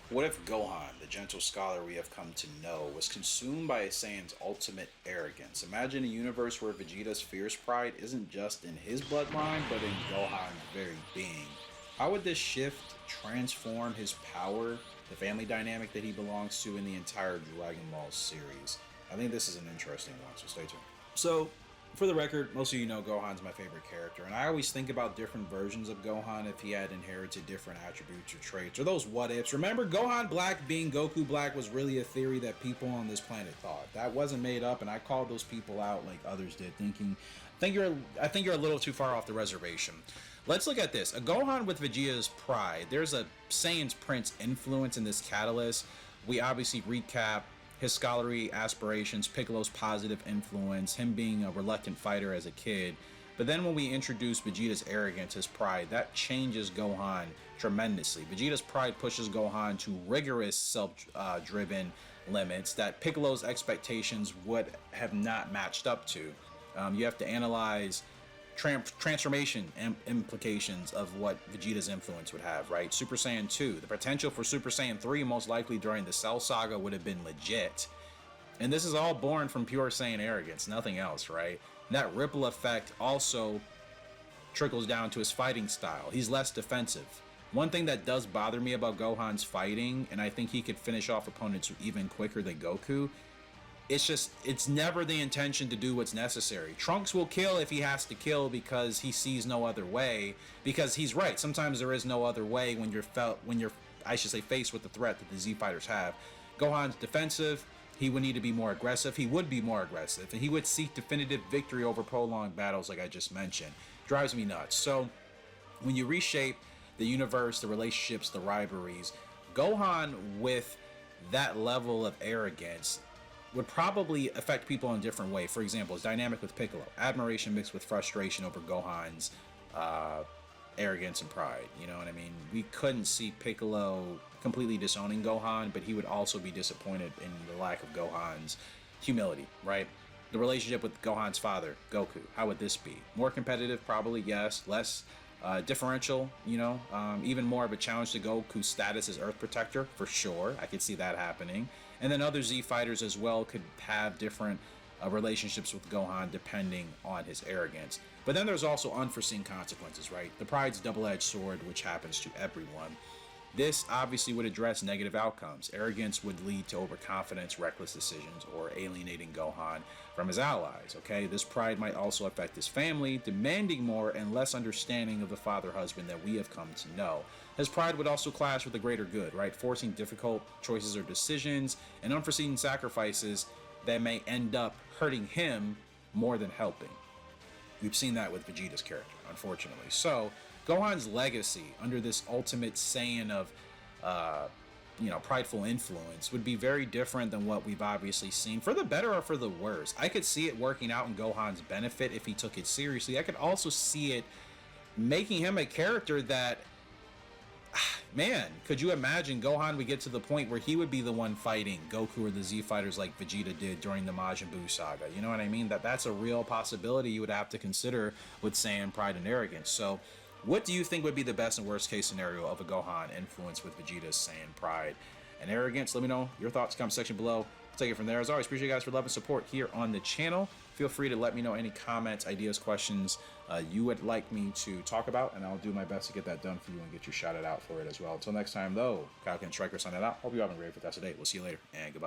What if Gohan, the gentle scholar we have come to know, was consumed by a Saiyan's ultimate arrogance? Imagine a universe where Vegeta's fierce pride isn't just in his bloodline, but in Gohan's very being. How would this shift transform his power, the family dynamic that he belongs to, in the entire Dragon Ball series? I think this is an interesting one, so stay tuned. So, for the record, most of you know Gohan's my favorite character, and I always think about different versions of Gohan if he had inherited different attributes or traits, or those what ifs. Remember, Gohan Black being Goku Black was really a theory that people on this planet thought. That wasn't made up, and I called those people out like others did, thinking, I think you're a little too far off the reservation. Let's look at this. A Gohan with Vegeta's pride. There's a Saiyan's Prince influence in this catalyst. We obviously recap his scholarly aspirations, Piccolo's positive influence, him being a reluctant fighter as a kid. But then when we introduce Vegeta's arrogance, his pride, that changes Gohan tremendously. Vegeta's pride pushes Gohan to rigorous self-driven limits that Piccolo's expectations would have not matched up to. You have to analyze transformation implications of what Vegeta's influence would have, right? Super Saiyan 2, the potential for Super Saiyan 3 most likely during the Cell Saga would have been legit. And this is all born from pure Saiyan arrogance, nothing else, right? And that ripple effect also trickles down to his fighting style. He's less defensive. One thing that does bother me about Gohan's fighting, and I think he could finish off opponents even quicker than Goku, it's never the intention to do what's necessary. Trunks will kill if he has to kill because he sees no other way, because he's right. Sometimes there is no other way when you're faced with the threat that the Z fighters have. Gohan's defensive. He would need to be more aggressive. He would be more aggressive, and he would seek definitive victory over prolonged battles like I just mentioned. Drives me nuts. So when you reshape the universe, the relationships, the rivalries, Gohan with that level of arrogance would probably affect people in a different way. For example, his dynamic with Piccolo, admiration mixed with frustration over Gohan's arrogance and pride. You know what I mean? We couldn't see Piccolo completely disowning Gohan, but he would also be disappointed in the lack of Gohan's humility, right? The relationship with Gohan's father, Goku, how would this be? More competitive, probably, yes. Less differential, even more of a challenge to Goku's status as Earth Protector, for sure. I could see that happening. And then other Z fighters as well could have different relationships with Gohan depending on his arrogance. But then there's also unforeseen consequences, right? The pride's double-edged sword, which happens to everyone. This obviously would address negative outcomes. Arrogance would lead to overconfidence, reckless decisions, or alienating Gohan from his allies, okay? This pride might also affect his family, demanding more and less understanding of the father-husband that we have come to know. His pride would also clash with the greater good, right? Forcing difficult choices or decisions and unforeseen sacrifices that may end up hurting him more than helping. We've seen that with Vegeta's character, unfortunately. So, Gohan's legacy under this ultimate Saiyan of, prideful influence would be very different than what we've obviously seen, for the better or for the worse. I could see it working out in Gohan's benefit if he took it seriously. I could also see it making him a character that, man, could you imagine Gohan would get to the point where he would be the one fighting Goku or the Z fighters like Vegeta did during the Majin Buu saga? You know what I mean? That's a real possibility you would have to consider with Saiyan pride and arrogance. So, what do you think would be the best and worst case scenario of a Gohan influence with Vegeta's Saiyan pride and arrogance? Let me know your thoughts, comment section below. I'll take it from there. As always, appreciate you guys for love and support here on the channel. Feel free to let me know any comments, ideas, questions you would like me to talk about, and I'll do my best to get that done for you and get you shouted out for it as well. Until next time, though, Kaioken Striker signing out. Hope you have a great fantastic day. We'll see you later, and goodbye.